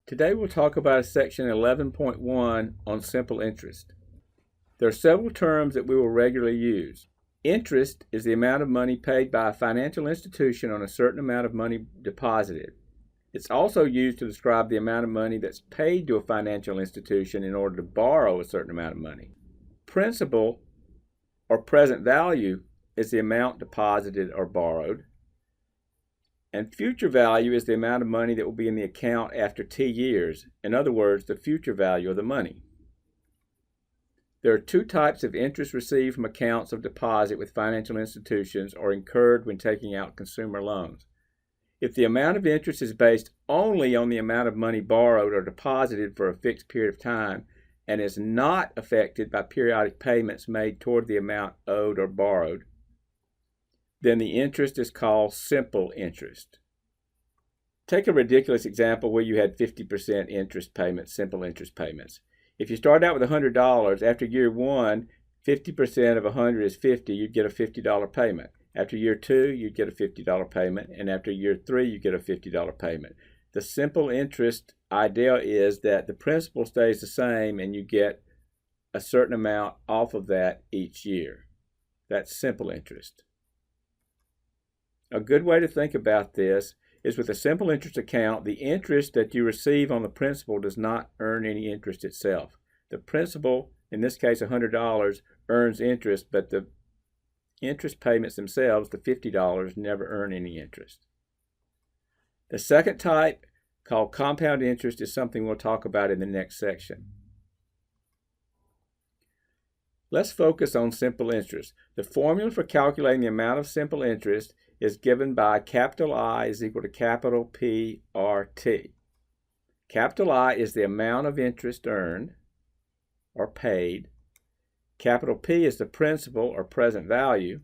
Today we'll talk about Section 11.1 on simple interest. There are several terms that we will regularly use. Interest is the amount of money paid by a financial institution on a certain amount of money deposited. It's also used to describe the amount of money that's paid to a financial institution in order to borrow a certain amount of money. Principal, or present value, is the amount deposited or borrowed. And future value is the amount of money that will be in the account after T years. In other words, the future value of the money. There are two types of interest received from accounts of deposit with financial institutions or incurred when taking out consumer loans. If the amount of interest is based only on the amount of money borrowed or deposited for a fixed period of time and is not affected by periodic payments made toward the amount owed or borrowed, then the interest is called simple interest. Take a ridiculous example where you had 50% interest payments, simple interest payments. If you start out with $100, after year one, 50% of 100 is 50, you'd get a $50 payment. After year two, you'd get a $50 payment, and after year three, you get a $50 payment. The simple interest idea is that the principal stays the same and you get a certain amount off of that each year. That's simple interest. A good way to think about this is with a simple interest account, the interest that you receive on the principal does not earn any interest itself. The principal, in this case $100, earns interest, but the interest payments themselves, the $50, never earn any interest. The second type, called compound interest, is something we'll talk about in the next section. Let's focus on simple interest. The formula for calculating the amount of simple interest is given by capital I is equal to capital P RT. Capital I is the amount of interest earned or paid. Capital P is the principal or present value.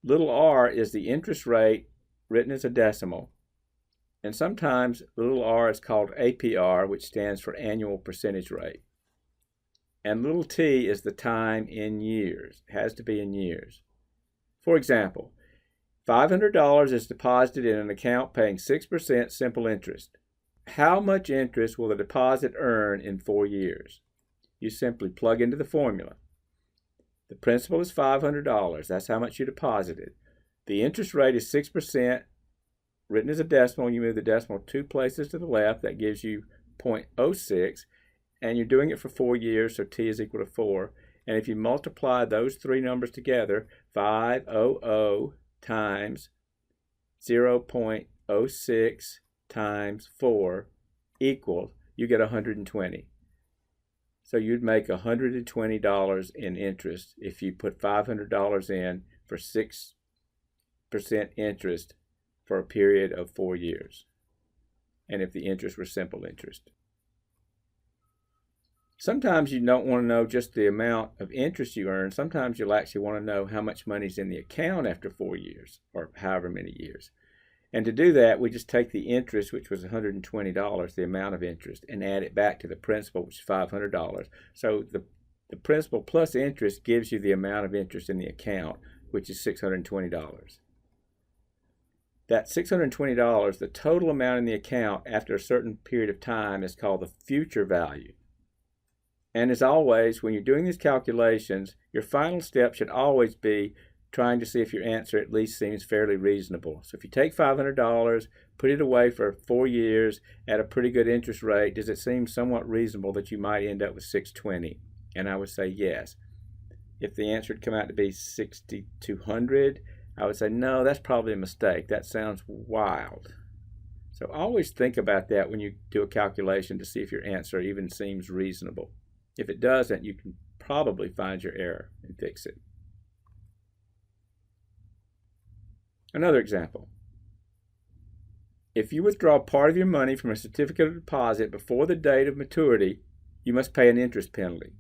Little r is the interest rate written as a decimal. And sometimes little r is called APR, which stands for annual percentage rate. And little t is the time in years. It has to be in years. For example, $500 is deposited in an account paying 6% simple interest. How much interest will the deposit earn in 4 years? You simply plug into the formula. The principal is $500. That's how much you deposited. The interest rate is 6%, written as a decimal. You move the decimal 2 places to the left. That gives you 0.06. And you're doing it for 4 years, so t is equal to 4. And if you multiply those three numbers together, 500 times 0.06 times 4 equals, you get 120. So you'd make $120 in interest if you put $500 in for 6% interest for a period of 4 years. And if the interest were simple interest. Sometimes you don't want to know just the amount of interest you earn. Sometimes you'll actually want to know how much money's in the account after 4 years, or however many years. And to do that, we just take the interest, which was $120, the amount of interest, and add it back to the principal, which is $500. So the principal plus interest gives you the amount of interest in the account, which is $620. That $620, the total amount in the account after a certain period of time, is called the future value. And as always, when you're doing these calculations, your final step should always be trying to see if your answer at least seems fairly reasonable. So if you take $500, put it away for 4 years at a pretty good interest rate, does it seem somewhat reasonable that you might end up with $620? And I would say yes. If the answer had come out to be $6,200, I would say no, that's probably a mistake. That sounds wild. So always think about that when you do a calculation to see if your answer even seems reasonable. If it doesn't, you can probably find your error and fix it. Another example. If you withdraw part of your money from a certificate of deposit before the date of maturity, you must pay an interest penalty.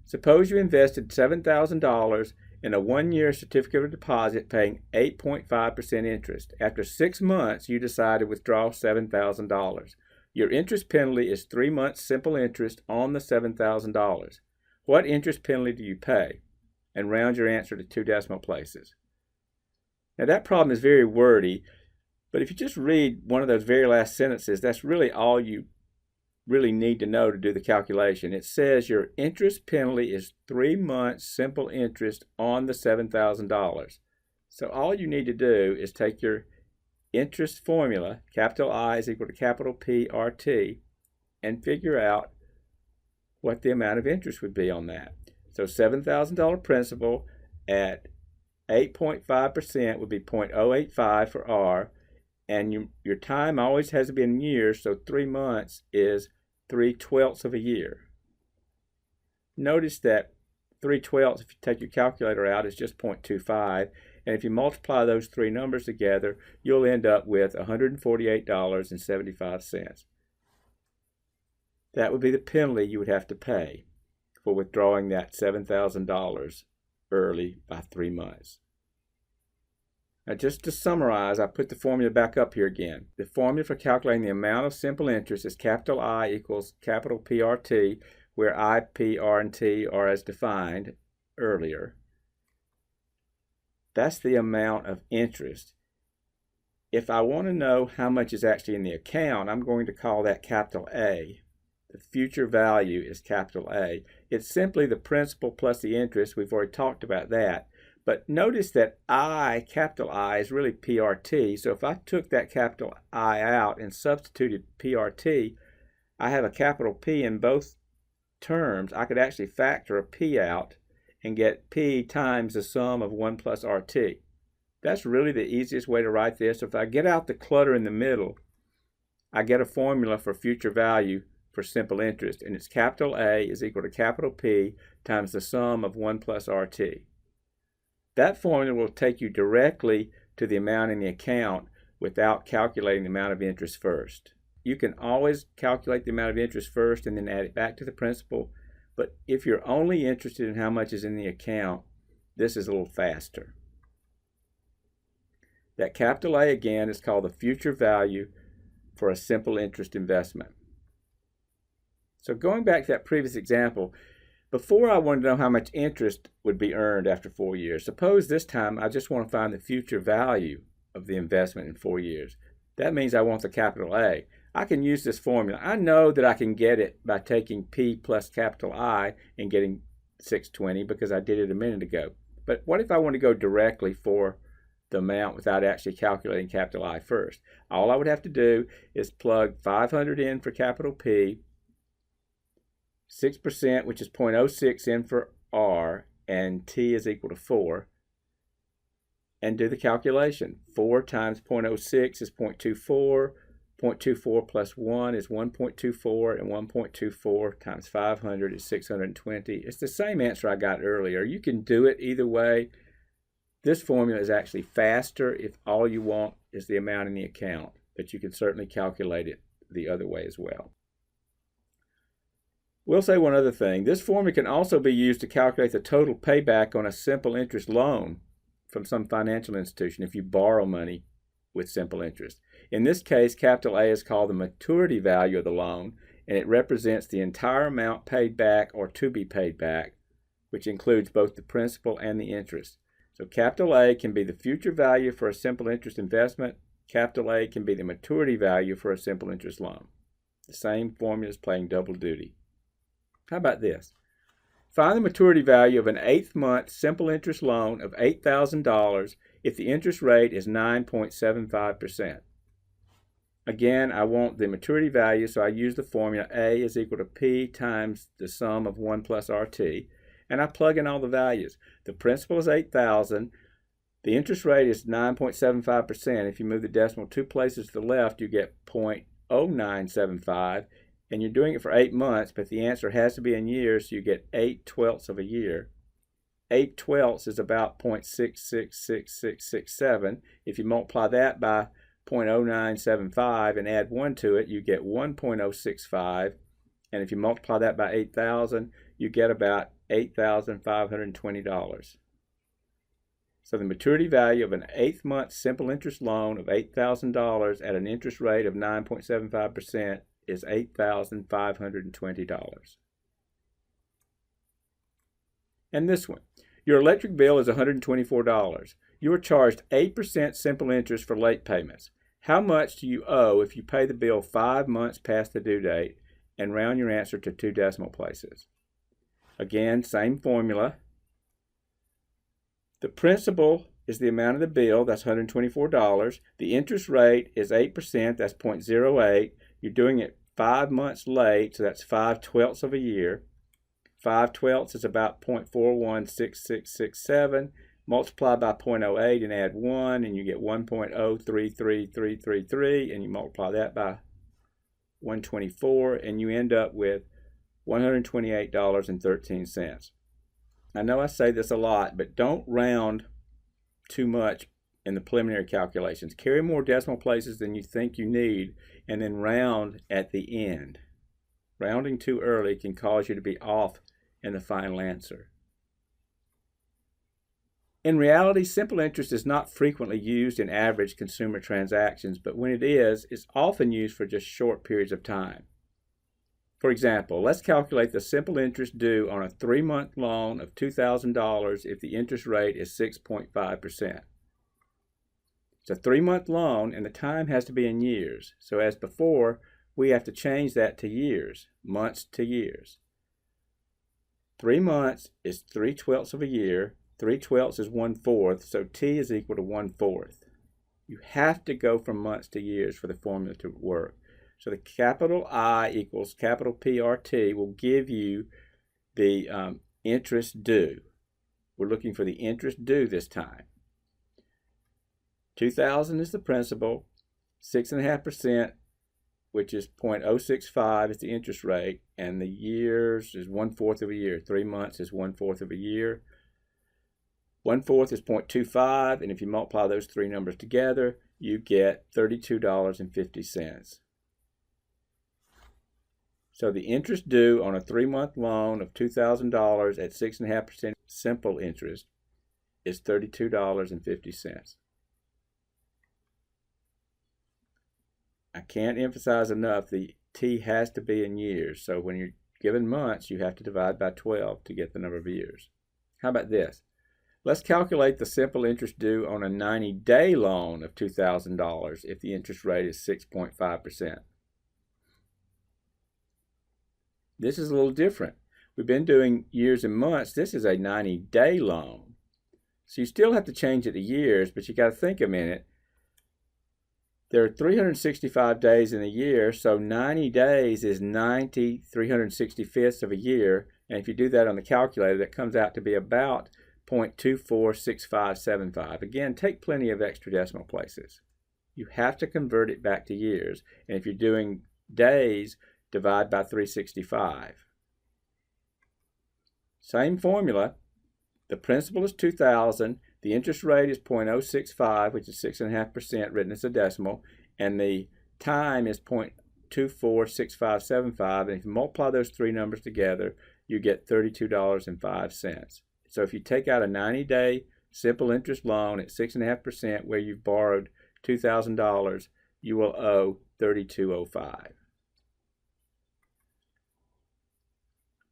Suppose you invested $7,000 in a 1-year certificate of deposit paying 8.5% interest. After 6 months, you decide to withdraw $7,000. Your interest penalty is 3 months simple interest on the $7,000. What interest penalty do you pay? And round your answer to 2 decimal places. Now that problem is very wordy, but if you just read one of those very last sentences, that's really all you really need to know to do the calculation. It says your interest penalty is 3 months simple interest on the $7,000. So all you need to do is take your interest formula, capital I is equal to capital P RT, and figure out what the amount of interest would be on that. So $7,000 principal at 8.5% would be 0.085 for R, and your time always has to be in years, so 3 months is 3/12 of a year. Notice that 3/12, if you take your calculator out, is just 0.25, and if you multiply those three numbers together, you'll end up with $148.75. That would be the penalty you would have to pay for withdrawing that $7,000 early by 3 months. Now, just to summarize, I put the formula back up here again. The formula for calculating the amount of simple interest is capital I equals capital PRT, where I, P, R, and T are as defined earlier. That's the amount of interest. If I want to know how much is actually in the account, I'm going to call that capital A. The future value is capital A. It's simply the principal plus the interest. We've already talked about that. But notice that I, capital I, is really PRT. So if I took that capital I out and substituted PRT, I have a capital P in both terms. I could actually factor a P out and get P times the sum of 1 plus RT. That's really the easiest way to write this. If I get out the clutter in the middle, I get a formula for future value for simple interest, and it's capital A is equal to capital P times the sum of 1 plus RT. That formula will take you directly to the amount in the account without calculating the amount of interest first. You can always calculate the amount of interest first and then add it back to the principal, but if you're only interested in how much is in the account, this is a little faster. That capital A again is called the future value for a simple interest investment. So going back to that previous example, before I wanted to know how much interest would be earned after 4 years. Suppose this time I just want to find the future value of the investment in 4 years. That means I want the capital A. I can use this formula. I know that I can get it by taking P plus capital I and getting 620 because I did it a minute ago. But what if I want to go directly for the amount without actually calculating capital I first? All I would have to do is plug 500 in for capital P, 6%, which is 0.06 in for R, and T is equal to 4, and do the calculation. 4 times 0.06 is 0.24, 0.24 plus 1 is 1.24, and 1.24 times 500 is 620. It's the same answer I got earlier. You can do it either way. This formula is actually faster if all you want is the amount in the account, but you can certainly calculate it the other way as well. We'll say one other thing. This formula can also be used to calculate the total payback on a simple interest loan from some financial institution if you borrow money with simple interest. In this case, capital A is called the maturity value of the loan, and it represents the entire amount paid back or to be paid back, which includes both the principal and the interest. So capital A can be the future value for a simple interest investment. Capital A can be the maturity value for a simple interest loan. The same formula is playing double duty. How about this? Find the maturity value of an 8th month simple interest loan of $8,000 if the interest rate is 9.75%. Again, I want the maturity value, so I use the formula A is equal to P times the sum of 1 plus RT, and I plug in all the values. The principal is $8,000. The interest rate is 9.75%. If you move the decimal 2 places to the left, you get 0.0975. And you're doing it for 8 months, but the answer has to be in years, so you get 8/12 of a year. 8/12 is about 0.666667. If you multiply that by 0.0975 and add 1 to it, you get 1.065. And if you multiply that by 8,000, you get about $8,520. So the maturity value of an 8th month simple interest loan of $8,000 at an interest rate of 9.75% is $8,520. And this one, your electric bill is $124. You are charged 8% simple interest for late payments. How much do you owe if you pay the bill 5 months past the due date and round your answer to 2 decimal places. Again, same formula. The principal is the amount of the bill, that's $124. The interest rate is 8%, that's 0.08. You're doing it 5 months late, so that's 5/12 of a year. 5/12 is about 0.416667. Multiply by 0.08 and add 1, and you get 1.033333, and you multiply that by 124, and you end up with $128.13. I know I say this a lot, but don't round too much in the preliminary calculations. Carry more decimal places than you think you need, and then round at the end. Rounding too early can cause you to be off in the final answer. In reality, simple interest is not frequently used in average consumer transactions, but when it is, it's often used for just short periods of time. For example, let's calculate the simple interest due on a 3-month loan of $2,000 if the interest rate is 6.5%. It's a 3-month loan and the time has to be in years. So as before, we have to change that to years, months to years. 3 months is 3/12 of a year. 3/12 is 1/4, so T is equal to 1/4. You have to go from months to years for the formula to work. So the capital I equals capital PRT will give you the interest due. We're looking for the interest due this time. $2,000 is the principal, 6.5%, which is 0.065 is the interest rate, and the years is 1/4 of a year. 3 months is 1/4 of a year. 1/4 is 0.25, and if you multiply those 3 numbers together, you get $32.50. So the interest due on a 3-month loan of $2,000 at 6.5% simple interest is $32.50. I can't emphasize enough, the T has to be in years. So when you're given months, you have to divide by 12 to get the number of years. How about this? Let's calculate the simple interest due on a 90-day loan of $2,000 if the interest rate is 6.5%. This is a little different. We've been doing years and months. This is a 90-day loan. So you still have to change it to years, but you got to think a minute. There are 365 days in a year, so 90 days is 90 365ths of a year. And if you do that on the calculator, that comes out to be about 0.246575. Again, take plenty of extra decimal places. You have to convert it back to years. And if you're doing days, divide by 365. Same formula. The principal is $2,000. The interest rate is 0.065, which is 6.5% written as a decimal. And the time is 0.246575. And if you multiply those 3 numbers together, you get $32.05. So if you take out a 90-day simple interest loan at 6.5% where you've borrowed $2,000, you will owe $32.05.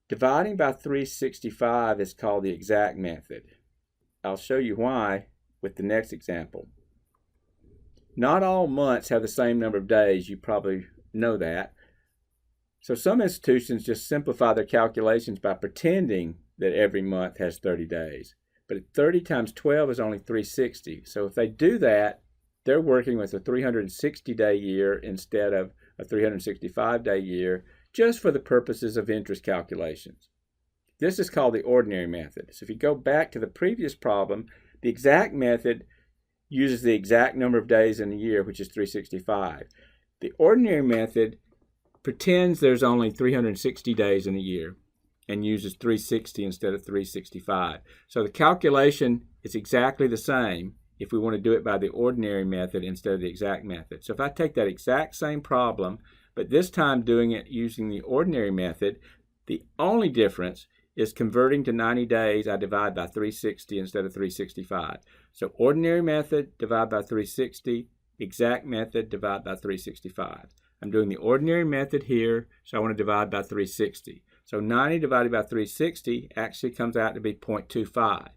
Dividing by 365 is called the exact method. I'll show you why with the next example. Not all months have the same number of days. You probably know that. So some institutions just simplify their calculations by pretending that every month has 30 days. But 30 times 12 is only 360. So if they do that, they're working with a 360-day year instead of a 365-day year, just for the purposes of interest calculations. This is called the ordinary method. So if you go back to the previous problem, the exact method uses the exact number of days in a year, which is 365. The ordinary method pretends there's only 360 days in a year and uses 360 instead of 365. So the calculation is exactly the same if we want to do it by the ordinary method instead of the exact method. So if I take that exact same problem, but this time doing it using the ordinary method, the only difference is converting to 90 days, I divide by 360 instead of 365. So ordinary method, divide by 360, exact method, divide by 365. I'm doing the ordinary method here, so I want to divide by 360. So 90 divided by 360 actually comes out to be 0.25.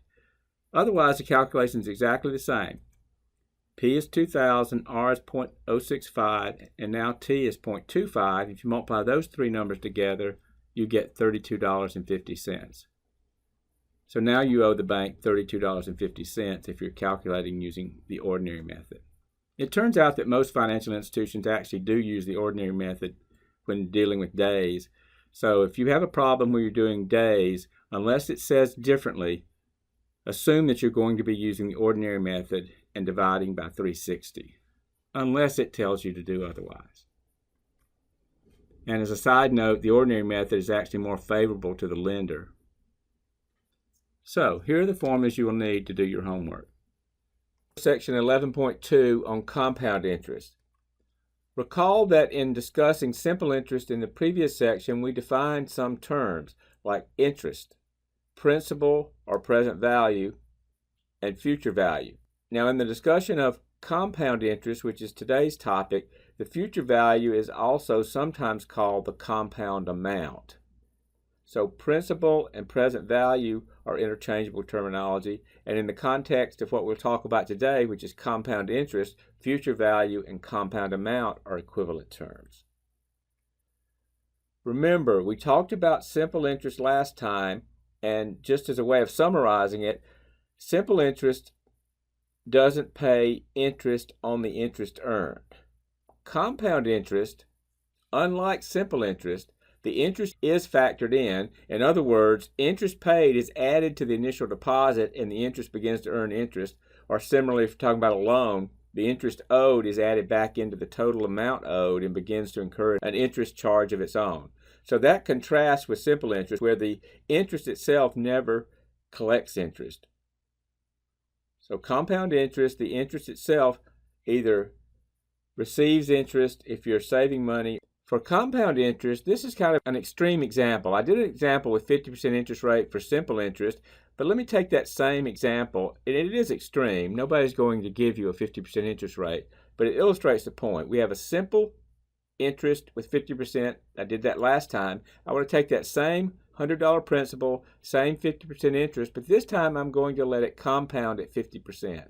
Otherwise, the calculation is exactly the same. P is 2,000, R is 0.065, and now T is 0.25. If you multiply those three numbers together, you get $32.50. So now you owe the bank $32.50 if you're calculating using the ordinary method. It turns out that most financial institutions actually do use the ordinary method when dealing with days. So if you have a problem where you're doing days, unless it says differently, assume that you're going to be using the ordinary method and dividing by 360, unless it tells you to do otherwise. And as a side note, the ordinary method is actually more favorable to the lender. So here are the formulas you will need to do your homework. Section 11.2 on compound interest. Recall that in discussing simple interest in the previous section, we defined some terms like interest, principal or present value, and future value. Now in the discussion of compound interest, which is today's topic, the future value is also sometimes called the compound amount. So principal and present value are interchangeable terminology, and in the context of what we'll talk about today, which is compound interest, future value and compound amount are equivalent terms. Remember, we talked about simple interest last time, and just as a way of summarizing it, simple interest doesn't pay interest on the interest earned. Compound interest, unlike simple interest, the interest is factored in. In other words, interest paid is added to the initial deposit and the interest begins to earn interest. Or similarly, if you're talking about a loan, the interest owed is added back into the total amount owed and begins to incur an interest charge of its own. So that contrasts with simple interest, where the interest itself never collects interest. So compound interest, the interest itself either receives interest if you're saving money. For compound interest, this is kind of an extreme example. I did an example with 50% interest rate for simple interest, but let me take that same example, and it is extreme. Nobody's going to give you a 50% interest rate, but it illustrates the point. We have a simple interest with 50%. I did that last time. I want to take that same $100 principal, same 50% interest, but this time I'm going to let it compound at 50%.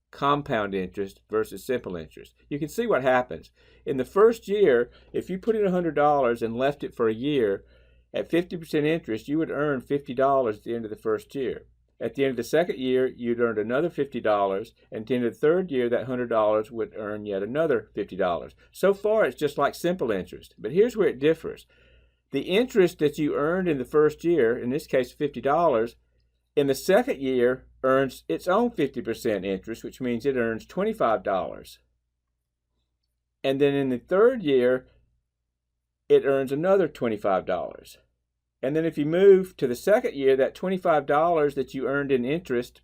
Compound interest versus simple interest. You can see what happens. In the first year, if you put in $100 and left it for a year, at 50% interest, you would earn $50 at the end of the first year. At the end of the second year, you'd earn another $50, and at the end of the third year, that $100 would earn yet another $50. So far, it's just like simple interest, but here's where it differs. The interest that you earned in the first year, in this case $50, in the second year earns its own 50% interest, which means it earns $25. And then in the third year, it earns another $25. And then if you move to the second year, that $25 that you earned in interest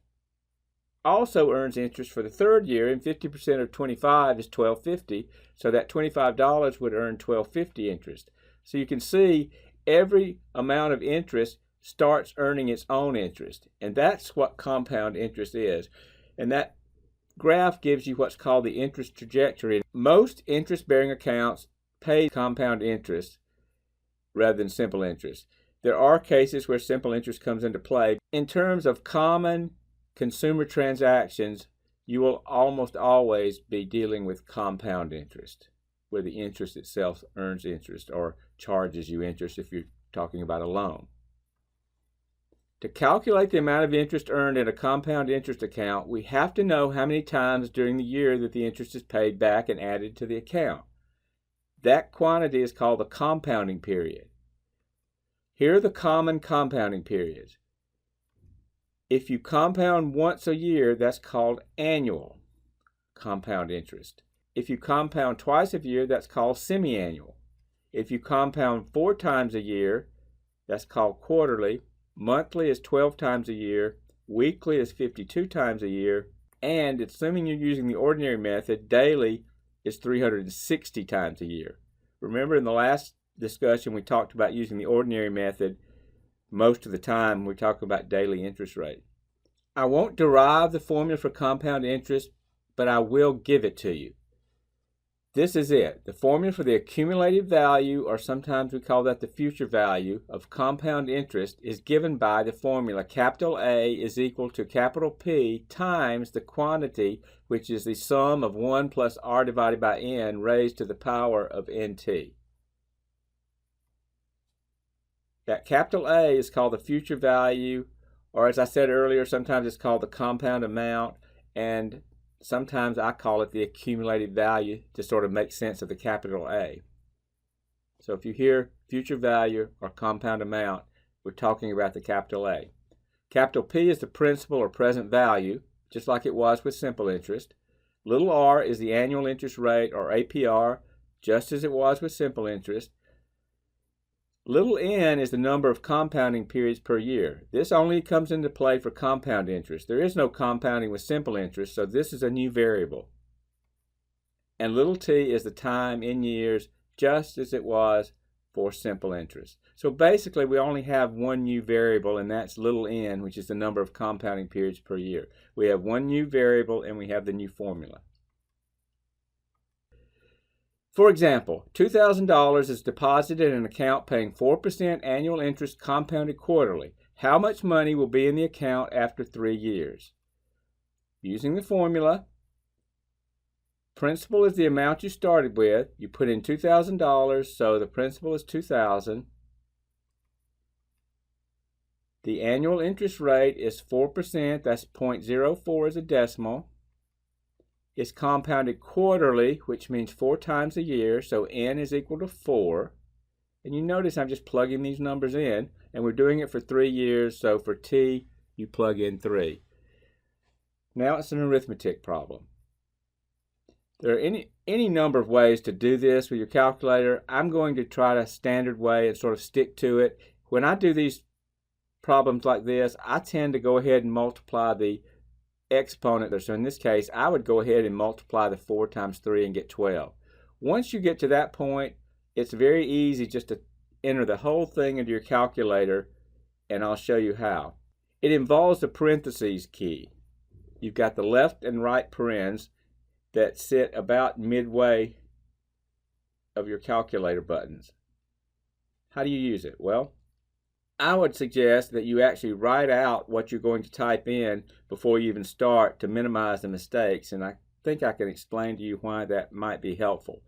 also earns interest for the third year, and 50% of 25 is $12.50, so that $25 would earn $12.50 interest. So you can see every amount of interest starts earning its own interest, and that's what compound interest is. And that graph gives you what's called the interest trajectory. Most interest-bearing accounts pay compound interest rather than simple interest. There are cases where simple interest comes into play. In terms of common consumer transactions, you will almost always be dealing with compound interest, where the interest itself earns interest or charges you interest if you're talking about a loan. To calculate the amount of interest earned in a compound interest account, we have to know how many times during the year that the interest is paid back and added to the account. That quantity is called the compounding period. Here are the common compounding periods. If you compound once a year, that's called annual compound interest. If you compound twice a year, that's called semi-annual. If you compound 4 times a year, that's called quarterly. Monthly is 12 times a year. Weekly is 52 times a year. And assuming you're using the ordinary method, daily is 360 times a year. Remember in the last discussion we talked about using the ordinary method most of the time we talk about daily interest rate. I won't derive the formula for compound interest, but I will give it to you. This is it. The formula for the accumulated value, or sometimes we call that the future value, of compound interest is given by the formula capital A is equal to capital P times the quantity, which is the sum of 1 plus R divided by N raised to the power of NT. That capital A is called the future value, or as I said earlier, sometimes it's called the compound amount, and sometimes I call it the accumulated value to sort of make sense of the capital A. So if you hear future value or compound amount, we're talking about the capital A. Capital P is the principal or present value, just like it was with simple interest. Little r is the annual interest rate, or APR, just as it was with simple interest. Little n is the number of compounding periods per year. This only comes into play for compound interest. There is no compounding with simple interest, so this is a new variable. And little t is the time in years, just as it was for simple interest. So basically, we only have one new variable, and that's little n, which is the number of compounding periods per year. We have one new variable, and we have the new formula. For example, $2,000 is deposited in an account paying 4% annual interest compounded quarterly. How much money will be in the account after 3 years? Using the formula, principal is the amount you started with. You put in $2,000, so the principal is $2,000. The annual interest rate is 4%. That's 0.04 as a decimal. It's compounded quarterly, which means 4 times a year, so n is equal to 4. And you notice I'm just plugging these numbers in, and we're doing it for 3 years, so for t, you plug in 3. Now it's an arithmetic problem. There are any number of ways to do this with your calculator. I'm going to try a standard way and sort of stick to it. When I do these problems like this, I tend to go ahead and multiply the exponent. So in this case, I would go ahead and multiply the 4 times 3 and get 12. Once you get to that point, it's very easy just to enter the whole thing into your calculator, and I'll show you how. It involves the parentheses key. You've got the left and right parens that sit about midway of your calculator buttons. How do you use it? Well, I would suggest that you actually write out what you're going to type in before you even start to minimize the mistakes, and I think I can explain to you why that might be helpful.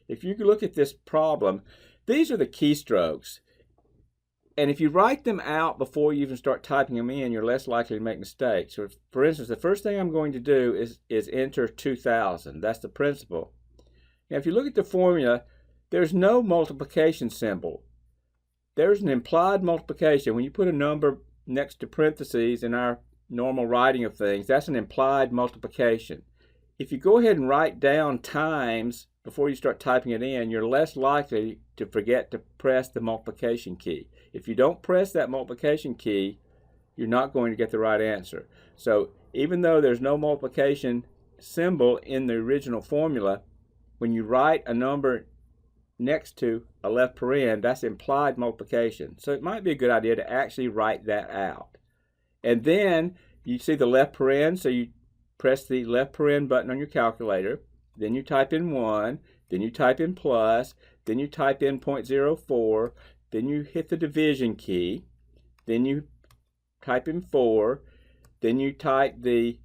If you look at this problem, these are the keystrokes, and if you write them out before you even start typing them in, you're less likely to make mistakes. So for instance, the first thing I'm going to do is enter 2,000. That's the principal. Now if you look at the formula, there's no multiplication symbol. There's an implied multiplication. When you put a number next to parentheses in our normal writing of things, that's an implied multiplication. If you go ahead and write down times before you start typing it in, you're less likely to forget to press the multiplication key. If you don't press that multiplication key, you're not going to get the right answer. So even though there's no multiplication symbol in the original formula, when you write a number next to a left paren, that's implied multiplication. So it might be a good idea to actually write that out. And then you see the left paren, so you press the left paren button on your calculator, then you type in 1, then you type in plus, then you type in 0.04, then you hit the division key, then you type in 4, then you type the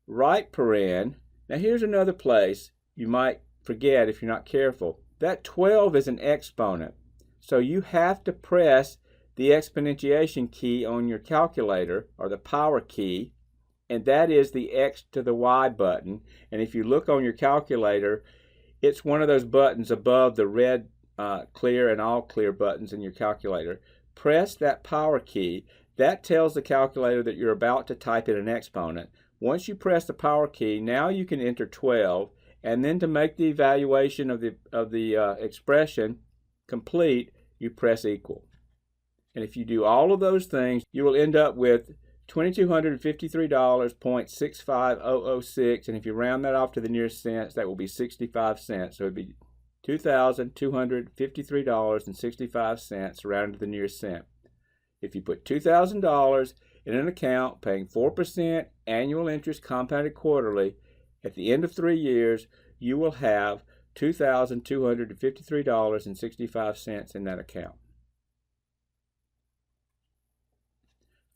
right paren. Now here's another place you might forget if you're not careful. That 12 is an exponent, so you have to press the exponentiation key on your calculator, or the power key, and that is the X to the Y button. And if you look on your calculator, it's one of those buttons above the red clear and all clear buttons in your calculator. Press that power key. That tells the calculator that you're about to type in an exponent. Once you press the power key, now you can enter 12. And then to make the evaluation of the expression complete, you press equal. And if you do all of those things, you will end up with $2,253.65006. And if you round that off to the nearest cents, that will be 65 cents. So it would be $2,253.65 rounded to the nearest cent. If you put $2,000 in an account paying 4% annual interest compounded quarterly, at the end of 3 years, you will have $2,253.65 in that account.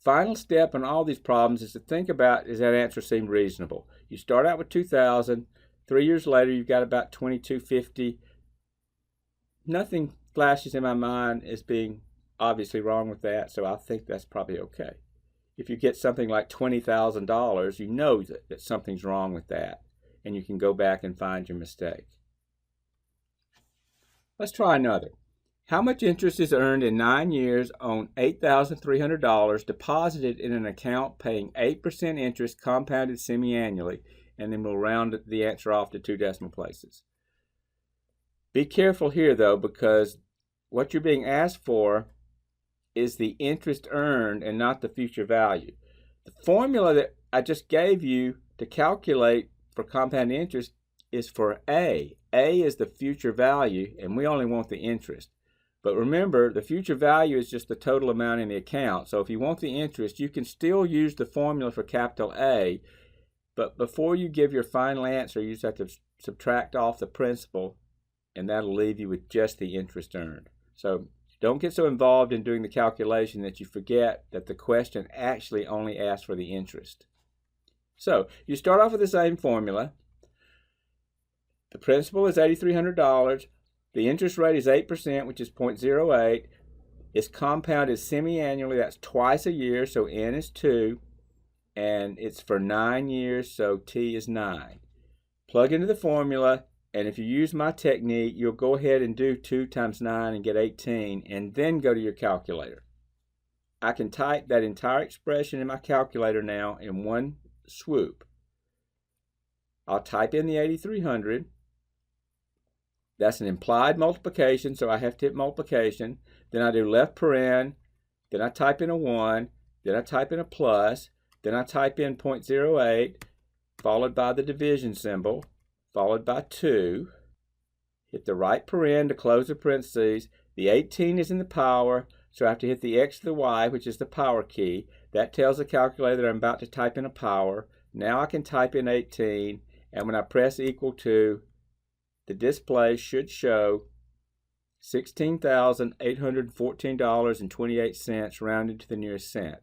Final step on all these problems is to think about, does that answer seem reasonable? You start out with 2,000, 3 years later you've got about 2,250. Nothing flashes in my mind as being obviously wrong with that, so I think that's probably okay. If you get something like $20,000, you know that something's wrong with that, and you can go back and find your mistake. Let's try another. How much interest is earned in 9 years on $8,300 deposited in an account paying 8% interest compounded semi-annually? And then we'll round the answer off to 2 decimal places. Be careful here, though, because what you're being asked for is the interest earned and not the future value. The formula that I just gave you to calculate for compound interest is for A. A is the future value, and we only want the interest. But remember, the future value is just the total amount in the account. So if you want the interest, you can still use the formula for capital A, but before you give your final answer, you just have to subtract off the principal, and that'll leave you with just the interest earned. So don't get so involved in doing the calculation that you forget that the question actually only asks for the interest. So you start off with the same formula. The principal is $8,300. The interest rate is 8%, which is 0.08. It's compounded semi-annually. That's twice a year, so N is 2. And it's for 9 years, so T is 9. Plug into the formula, and if you use my technique, you'll go ahead and do 2 times 9 and get 18, and then go to your calculator. I can type that entire expression in my calculator now in one swoop. I'll type in the 8,300. That's an implied multiplication, so I have to hit multiplication. Then I do left paren, then I type in a 1, then I type in a plus, then I type in 0.08, followed by the division symbol, followed by 2. Hit the right paren to close the parentheses. The 18 is in the power, so I have to hit the X to the Y, which is the power key. That tells the calculator that I'm about to type in a power. Now I can type in 18, and when I press equal to, the display should show $16,814.28 rounded to the nearest cent.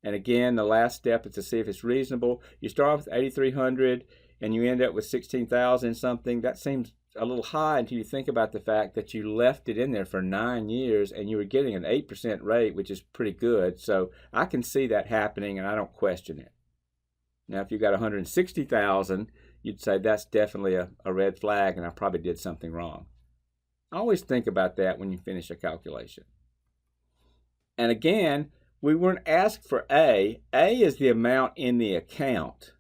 And again, the last step is to see if it's reasonable. You start off with 8,300 and you end up with 16,000 something. That seems a little high until you think about the fact that you left it in there for 9 years and you were getting an 8% rate, which is pretty good. So I can see that happening and I don't question it. Now, if you got 160,000, you'd say that's definitely a red flag and I probably did something wrong. Always think about that when you finish a calculation. And again, we weren't asked for A. A is the amount in the account.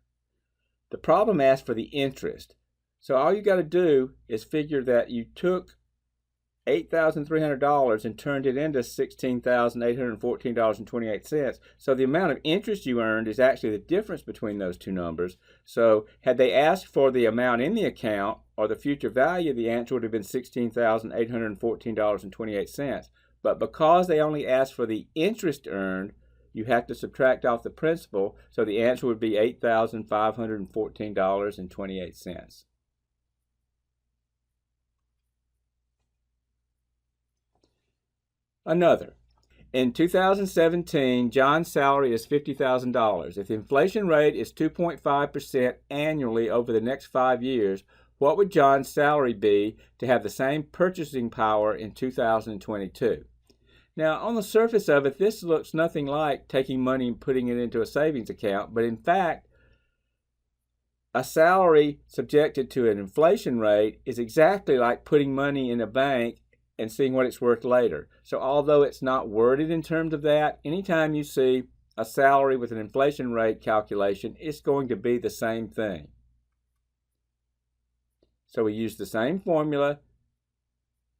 The problem asked for the interest. So all you got to do is figure that you took $8,300 and turned it into $16,814.28. So the amount of interest you earned is actually the difference between those two numbers. So had they asked for the amount in the account or the future value, the answer would have been $16,814.28. But because they only asked for the interest earned, you have to subtract off the principal. So the answer would be $8,514.28. Another. In 2017, John's salary is $50,000. If the inflation rate is 2.5% annually over the next 5 years, what would John's salary be to have the same purchasing power in 2022? Now, on the surface of it, this looks nothing like taking money and putting it into a savings account, but in fact, a salary subjected to an inflation rate is exactly like putting money in a bank and seeing what it's worth later. So although it's not worded in terms of that, anytime you see a salary with an inflation rate calculation, it's going to be the same thing. So we use the same formula,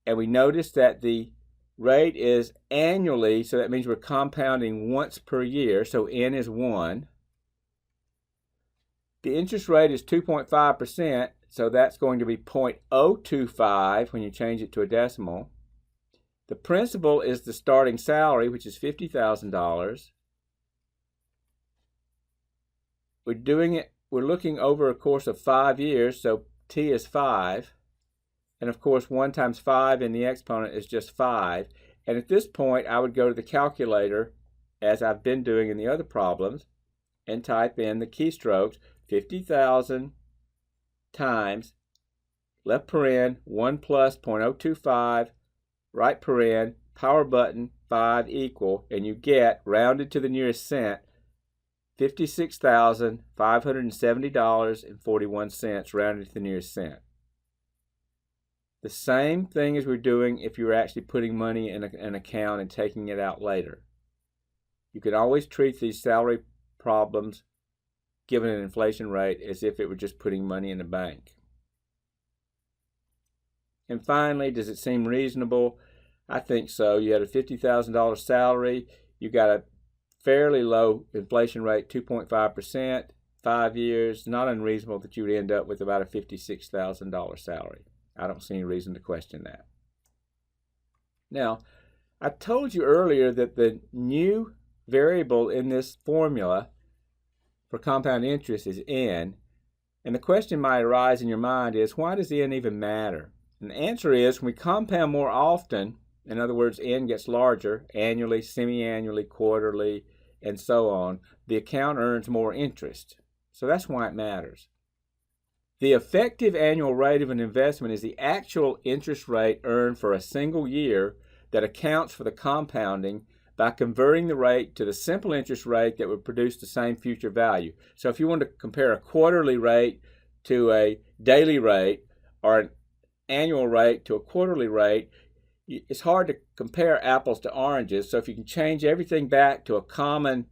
and we notice that the rate is annually, so that means we're compounding once per year, so N is 1. The interest rate is 2.5%, so that's going to be 0.025 when you change it to a decimal. The principal is the starting salary, which is $50,000. We're looking over a course of 5 years, so T is 5. And of course, 1 times 5 in the exponent is just 5. And at this point, I would go to the calculator, as I've been doing in the other problems, and type in the keystrokes 50,000 times left paren 1 plus 0.025, right paren, power button 5 equal, and you get, rounded to the nearest cent, $56,570.41 rounded to the nearest cent. The same thing as we're doing if you were actually putting money in an account and taking it out later. You can always treat these salary problems, given an inflation rate, as if it were just putting money in the bank. And finally, does it seem reasonable? I think so. You had a $50,000 salary. You got a fairly low inflation rate, 2.5%, 5 years. Not unreasonable that you would end up with about a $56,000 salary. I don't see any reason to question that. Now, I told you earlier that the new variable in this formula for compound interest is n, and the question might arise in your mind is, why does n even matter? And the answer is, when we compound more often, in other words, n gets larger, annually, semi-annually, quarterly, and so on, the account earns more interest. So that's why it matters. The effective annual rate of an investment is the actual interest rate earned for a single year that accounts for the compounding by converting the rate to the simple interest rate that would produce the same future value. So if you want to compare a quarterly rate to a daily rate, or an annual rate to a quarterly rate, it's hard to compare apples to oranges. So if you can change everything back to a common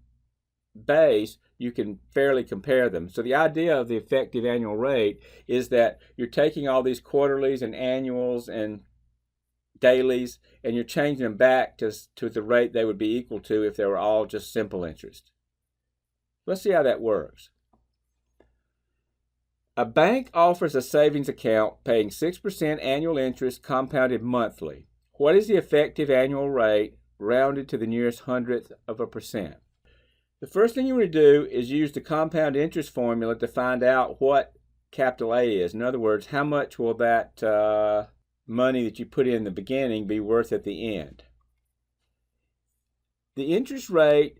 base, you can fairly compare them. So the idea of the effective annual rate is that you're taking all these quarterlies and annuals and dailies, and you're changing them back to the rate they would be equal to if they were all just simple interest. Let's see how that works. A bank offers a savings account paying 6% annual interest compounded monthly. What is the effective annual rate rounded to the nearest hundredth of a percent? The first thing you want to do is use the compound interest formula to find out what capital A is. In other words, how much will that money that you put in the beginning be worth at the end? The interest rate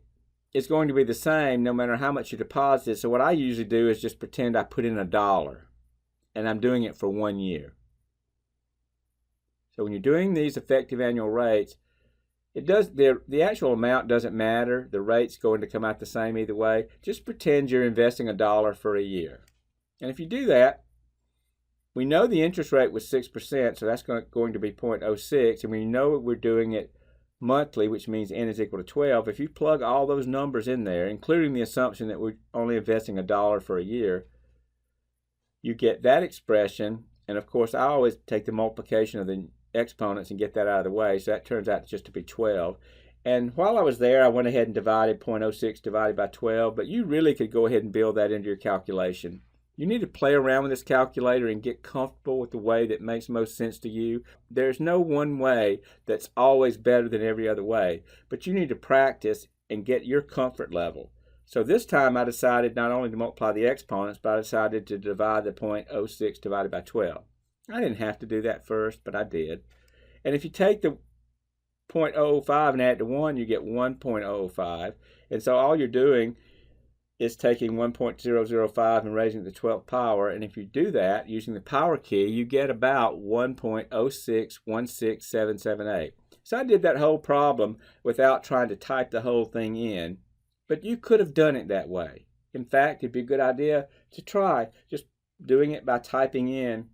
is going to be the same no matter how much you deposit. So what I usually do is just pretend I put in $1, and I'm doing it for 1 year. So when you're doing these effective annual rates, the actual amount doesn't matter. The rate's going to come out the same either way. Just pretend you're investing $1 for a year. And if you do that, we know the interest rate was 6%, so that's going to be 0.06, and we know we're doing it monthly, which means n is equal to 12. If you plug all those numbers in there, including the assumption that we're only investing $1 for a year, you get that expression. And of course, I always take the multiplication of the exponents and get that out of the way, so that turns out just to be 12. And while I was there, I went ahead and divided 0.06 divided by 12, but you really could go ahead and build that into your calculation. You need to play around with this calculator and get comfortable with the way that makes most sense to you. There's no one way that's always better than every other way, but you need to practice and get your comfort level. So this time I decided not only to multiply the exponents, but I decided to divide the 0.06 divided by 12. I didn't have to do that first, but I did. And if you take the 0.005 and add it to 1, you get 1.005. And so all you're doing is taking 1.005 and raising it to the 12th power. And if you do that using the power key, you get about 1.0616778. So I did that whole problem without trying to type the whole thing in. But you could have done it that way. In fact, it'd be a good idea to try just doing it by typing in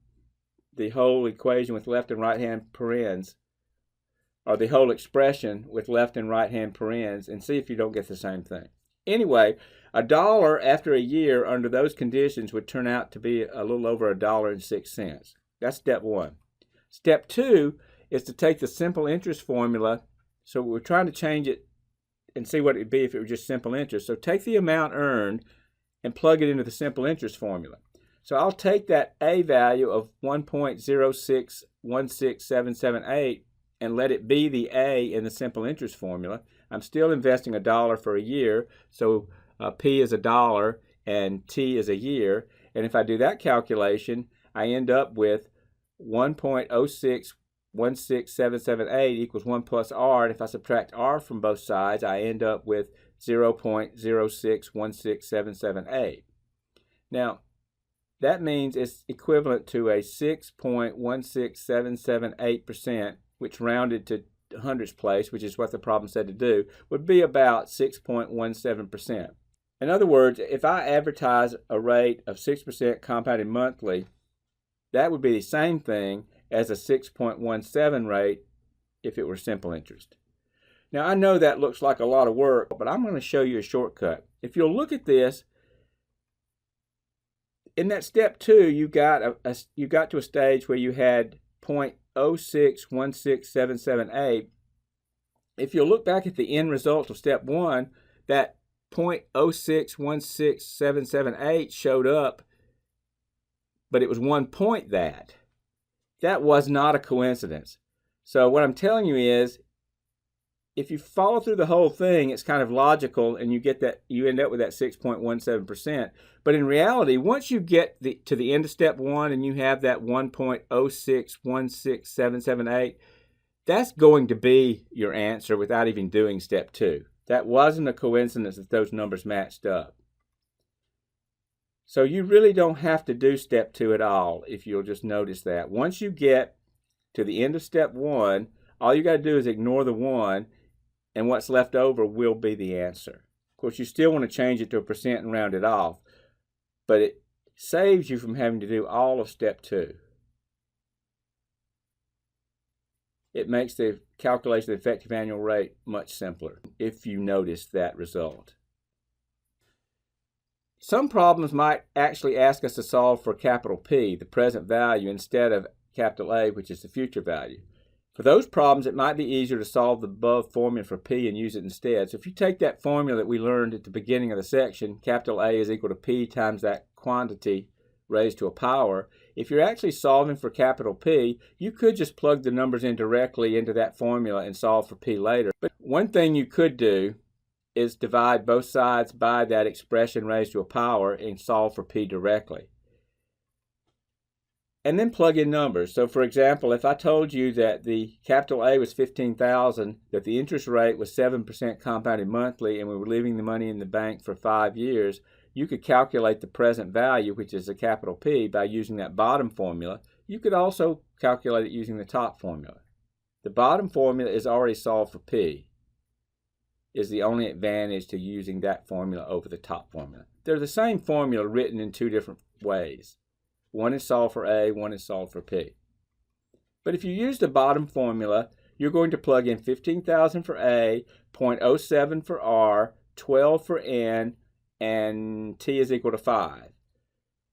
the whole equation with left and right hand parens, or the whole expression with left and right hand parens, and see if you don't get the same thing. Anyway, $1 after a year under those conditions would turn out to be a little over $1.06. That's step one. Step two is to take the simple interest formula. So we're trying to change it and see what it would be if it were just simple interest. So take the amount earned and plug it into the simple interest formula. So I'll take that A value of 1.0616778 and let it be the A in the simple interest formula. I'm still investing $1 for a year, so P is $1 and T is a year. And if I do that calculation, I end up with 1.0616778 equals 1 plus r, and if I subtract r from both sides, I end up with 0.0616778. Now, that means it's equivalent to a 6.16778%, which rounded to hundredths place, which is what the problem said to do, would be about 6.17%. In other words, if I advertise a rate of 6% compounded monthly, that would be the same thing as a 6.17 rate if it were simple interest. Now, I know that looks like a lot of work, but I'm going to show you a shortcut. If you'll look at this, in that step 2, you got to a stage where you had 0.0616778. If you'll look back at the end result of step 1, that 0.0616778 showed up, but it was 1 point that. That was not a coincidence. So what I'm telling you is, if you follow through the whole thing, it's kind of logical, and you end up with that 6.17%. But in reality, once you get to the end of step 1 and you have that 1.0616778, that's going to be your answer without even doing step 2. That wasn't a coincidence that those numbers matched up. So you really don't have to do step 2 at all, if you'll just notice that. Once you get to the end of step 1, all you got to do is ignore the 1, and what's left over will be the answer. Of course, you still want to change it to a percent and round it off, but it saves you from having to do all of step 2. It makes the calculation of the effective annual rate much simpler if you notice that result. Some problems might actually ask us to solve for capital P, the present value, instead of capital A, which is the future value. For those problems, it might be easier to solve the above formula for P and use it instead. So if you take that formula that we learned at the beginning of the section, capital A is equal to P times that quantity raised to a power. If you're actually solving for capital P, you could just plug the numbers in directly into that formula and solve for P later. But one thing you could do is divide both sides by that expression raised to a power and solve for P directly. And then plug in numbers. So for example, if I told you that the capital A was $15,000, that the interest rate was 7% compounded monthly, and we were leaving the money in the bank for 5 years, you could calculate the present value, which is the capital P, by using that bottom formula. You could also calculate it using the top formula. The bottom formula is already solved for P. Is the only advantage to using that formula over the top formula. They're the same formula written in 2 different ways. One is solved for A, one is solved for P. But if you use the bottom formula, you're going to plug in 15,000 for A, 0.07 for R, 12 for N, and T is equal to 5.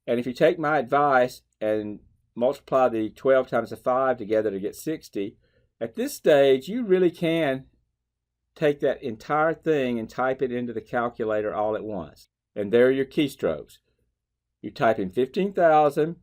And if you take my advice and multiply the 12 times the 5 together to get 60, at this stage you really can take that entire thing and type it into the calculator all at once. And there are your keystrokes. You type in 15,000,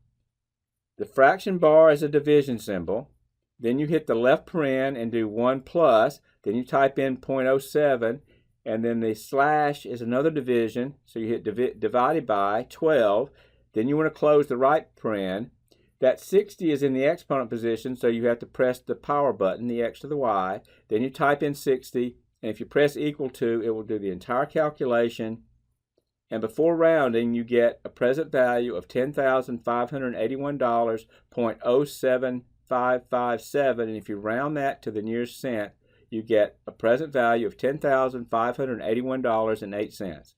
the fraction bar is a division symbol, then you hit the left paren and do 1 plus, then you type in 0.07, and then the slash is another division, so you hit divided by 12, then you want to close the right paren. That 60 is in the exponent position, so you have to press the power button, the X to the Y, then you type in 60, and if you press equal to, it will do the entire calculation. And before rounding, you get a present value of $10,581.07557. And if you round that to the nearest cent, you get a present value of $10,581.08.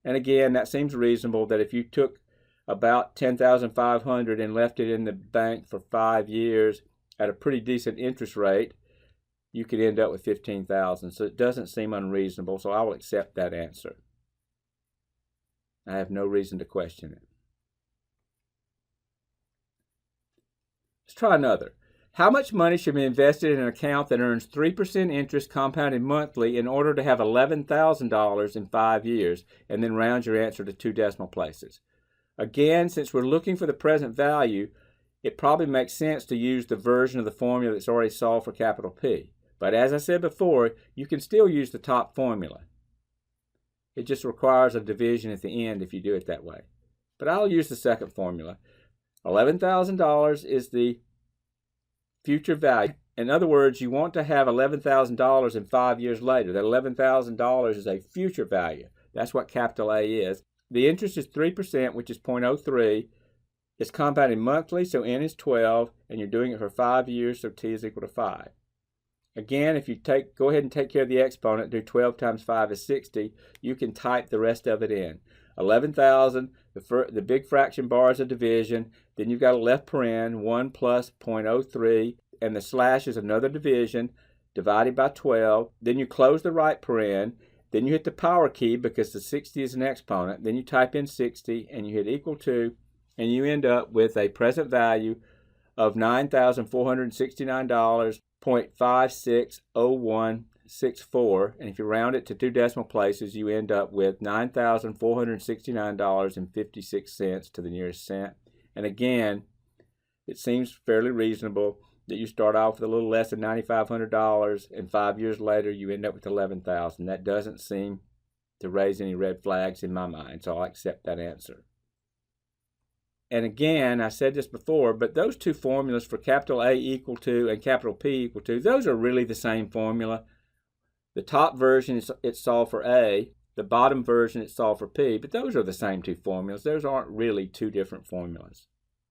And again, that seems reasonable that if you took about $10,500 and left it in the bank for 5 years at a pretty decent interest rate, you could end up with $15,000. So it doesn't seem unreasonable, so I will accept that answer. I have no reason to question it. Let's try another. How much money should be invested in an account that earns 3% interest compounded monthly in order to have $11,000 in 5 years, and then round your answer to 2 decimal places? Again, since we're looking for the present value, it probably makes sense to use the version of the formula that's already solved for capital P. But as I said before, you can still use the top formula. It just requires a division at the end if you do it that way. But I'll use the second formula. $11,000 is the future value. In other words, you want to have $11,000 in 5 years later. That $11,000 is a future value. That's what capital A is. The interest is 3%, which is 0.03. It's compounded monthly, so N is 12, and you're doing it for 5 years, so T is equal to 5. Again, if you go ahead and take care of the exponent, do 12 times 5 is 60, you can type the rest of it in. 11,000, the big fraction bar is a division, then you've got a left paren, 1 plus 0.03, and the slash is another division, divided by 12. Then you close the right paren, then you hit the power key because the 60 is an exponent, then you type in 60, and you hit equal to, and you end up with a present value of $9,469.560164, and if you round it to 2 decimal places, you end up with $9,469.56 to the nearest cent. And again, it seems fairly reasonable that you start off with a little less than $9,500, and 5 years later you end up with $11,000. That doesn't seem to raise any red flags in my mind, so I'll accept that answer. And again, I said this before, but those two formulas for capital A equal to and capital P equal to, those are really the same formula. The top version, it's solved for A. The bottom version, it's solved for P. But those are the same two formulas. Those aren't really two different formulas.